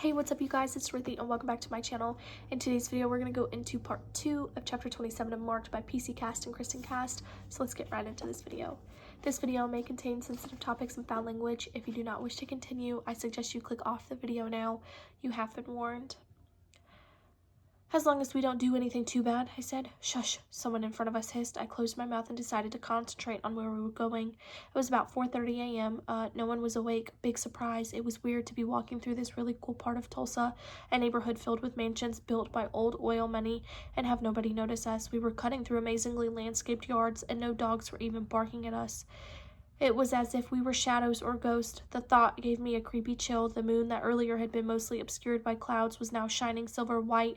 Hey, what's up you guys, it's Ruthie and welcome back to my channel. In today's video, we're going to go into part 2 of chapter 27 of Marked by PC Cast and Kristen Cast, so let's get right into this video. This video may contain sensitive topics and foul language. If you do not wish to continue, I suggest you click off the video now. You have been warned. As long as we don't do anything too bad, I said. Shush, someone in front of us hissed. I closed my mouth and decided to concentrate on where we were going. It was about 4:30 a.m. No one was awake. Big surprise. It was weird to be walking through this really cool part of Tulsa, a neighborhood filled with mansions built by old oil money, and have nobody notice us. We were cutting through amazingly landscaped yards, and no dogs were even barking at us. It was as if we were shadows or ghosts. The thought gave me a creepy chill. The moon that earlier had been mostly obscured by clouds was now shining silver white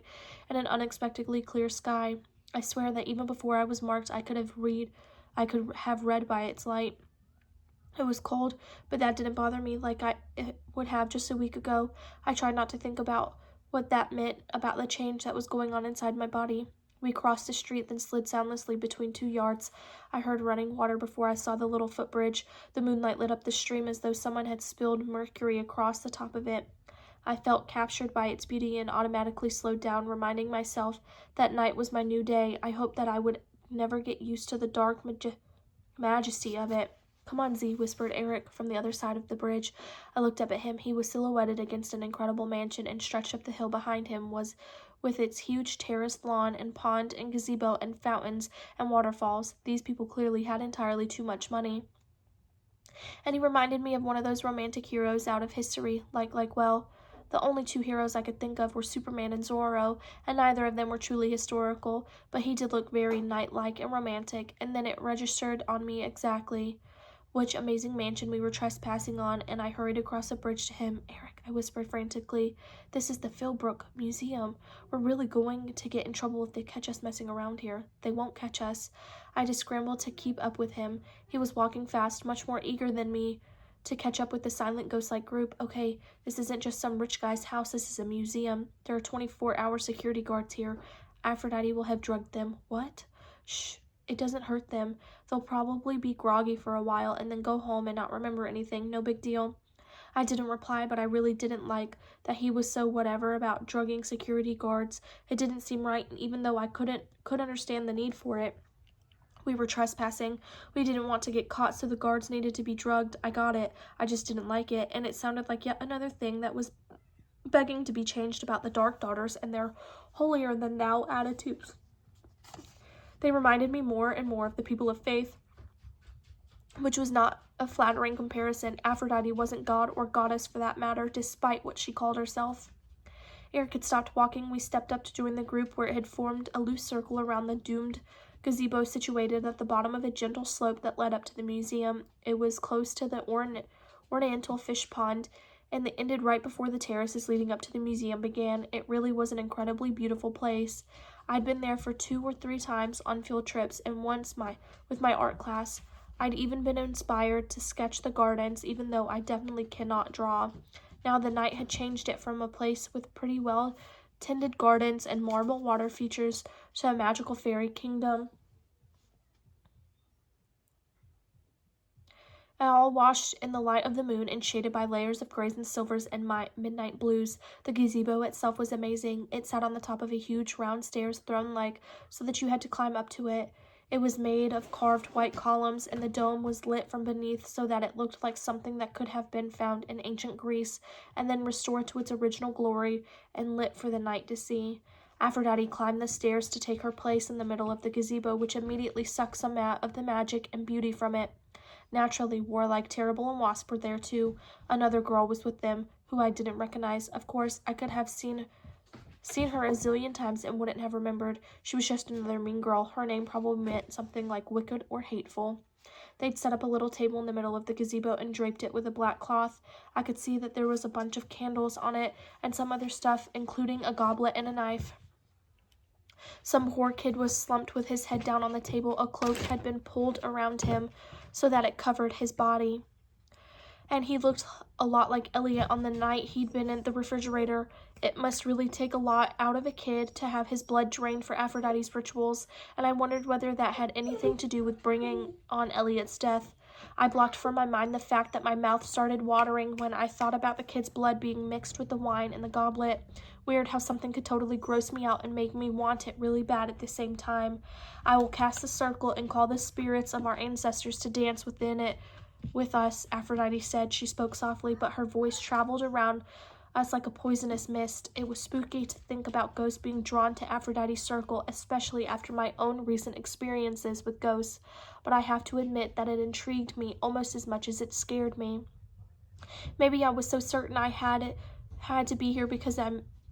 in an unexpectedly clear sky. I swear that even before I was marked, I could have read by its light. It was cold, but that didn't bother me like it would have just a week ago. I tried not to think about what that meant, about the change that was going on inside my body. We crossed the street, then slid soundlessly between 2 yards. I heard running water before I saw the little footbridge. The moonlight lit up the stream as though someone had spilled mercury across the top of it. I felt captured by its beauty and automatically slowed down, reminding myself that night was my new day. I hoped that I would never get used to the dark majesty of it. Come on, Z, whispered Eric from the other side of the bridge. I looked up at him. He was silhouetted against an incredible mansion, and stretched up the hill behind him was with its huge terraced lawn and pond and gazebo and fountains and waterfalls. These people clearly had entirely too much money. And he reminded me of one of those romantic heroes out of history, well, the only 2 heroes I could think of were Superman and Zorro, and neither of them were truly historical, but he did look very knight-like and romantic, and then it registered on me exactly which amazing mansion we were trespassing on, and I hurried across the bridge to him. Eric, I whispered frantically, this is the Philbrook Museum. We're really going to get in trouble if they catch us messing around here. They won't catch us. I just scrambled to keep up with him. He was walking fast, much more eager than me to catch up with the silent ghost-like group. Okay, this isn't just some rich guy's house, this is a museum. There are 24-hour security guards here. Aphrodite will have drugged them. What? Shh. It doesn't hurt them. They'll probably be groggy for a while and then go home and not remember anything. No big deal. I didn't reply, but I really didn't like that he was so whatever about drugging security guards. It didn't seem right, and even though I could understand the need for it. We were trespassing. We didn't want to get caught, so the guards needed to be drugged. I got it. I just didn't like it, and it sounded like yet another thing that was begging to be changed about the Dark Daughters and their holier-than-thou attitudes. They reminded me more and more of the people of faith, which was not a flattering comparison. Aphrodite wasn't god or goddess for that matter, despite what she called herself. Eric had stopped walking. We stepped up to join the group where it had formed a loose circle around the doomed gazebo situated at the bottom of a gentle slope that led up to the museum. It was close to the ornamental fish pond, and it ended right before the terraces leading up to the museum began. It really was an incredibly beautiful place. I'd been there for 2 or 3 times on field trips, and once with my art class. I'd even been inspired to sketch the gardens, even though I definitely cannot draw. Now the night had changed it from a place with pretty well-tended gardens and marble water features to a magical fairy kingdom. All washed in the light of the moon and shaded by layers of grays and silvers and midnight blues. The gazebo itself was amazing. It sat on the top of a huge round stairs, throne-like, so that you had to climb up to it. It was made of carved white columns, and the dome was lit from beneath so that it looked like something that could have been found in ancient Greece and then restored to its original glory and lit for the night to see. Aphrodite climbed the stairs to take her place in the middle of the gazebo, which immediately sucked some of the magic and beauty from it. Naturally, Warlike, Terrible, and Wasp were there too. Another girl was with them, who I didn't recognize. Of course, I could have seen her a zillion times and wouldn't have remembered. She was just another mean girl. Her name probably meant something like wicked or hateful. They'd set up a little table in the middle of the gazebo and draped it with a black cloth. I could see that there was a bunch of candles on it and some other stuff, including a goblet and a knife. Some poor kid was slumped with his head down on the table. A cloak had been pulled around him so that it covered his body. And he looked a lot like Elliot on the night he'd been in the refrigerator. It must really take a lot out of a kid to have his blood drained for Aphrodite's rituals, and I wondered whether that had anything to do with bringing on Elliot's death. I blocked from my mind the fact that my mouth started watering when I thought about the kid's blood being mixed with the wine in the goblet. Weird how something could totally gross me out and make me want it really bad at the same time. I will cast a circle and call the spirits of our ancestors to dance within it with us, Aphrodite said. She spoke softly, but her voice traveled around us like a poisonous mist. It was spooky to think about ghosts being drawn to Aphrodite's circle, especially after my own recent experiences with ghosts, but I have to admit that it intrigued me almost as much as it scared me. Maybe I was so certain I had to be here because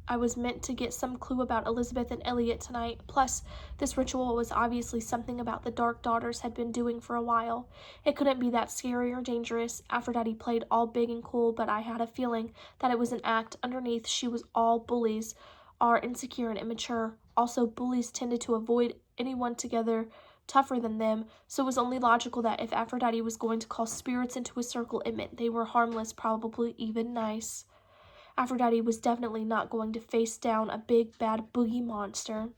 I was meant to get some clue about Elizabeth and Elliot tonight. Plus, this ritual was obviously something about the Dark Daughters had been doing for a while. It couldn't be that scary or dangerous. Aphrodite played all big and cool, but I had a feeling that it was an act. Underneath, she was all bullies, are insecure and immature. Also, bullies tended to avoid anyone together tougher than them, so it was only logical that if Aphrodite was going to call spirits into a circle, it meant they were harmless, probably even nice. Aphrodite was definitely not going to face down a big bad boogie monster,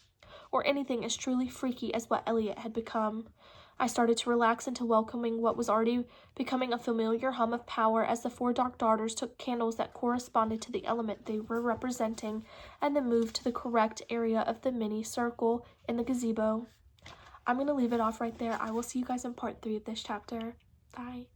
or anything as truly freaky as what Elliot had become. I started to relax into welcoming what was already becoming a familiar hum of power as the 4 Dark Daughters took candles that corresponded to the element they were representing and then moved to the correct area of the mini circle in the gazebo. I'm going to leave it off right there. I will see you guys in part 3 of this chapter. Bye.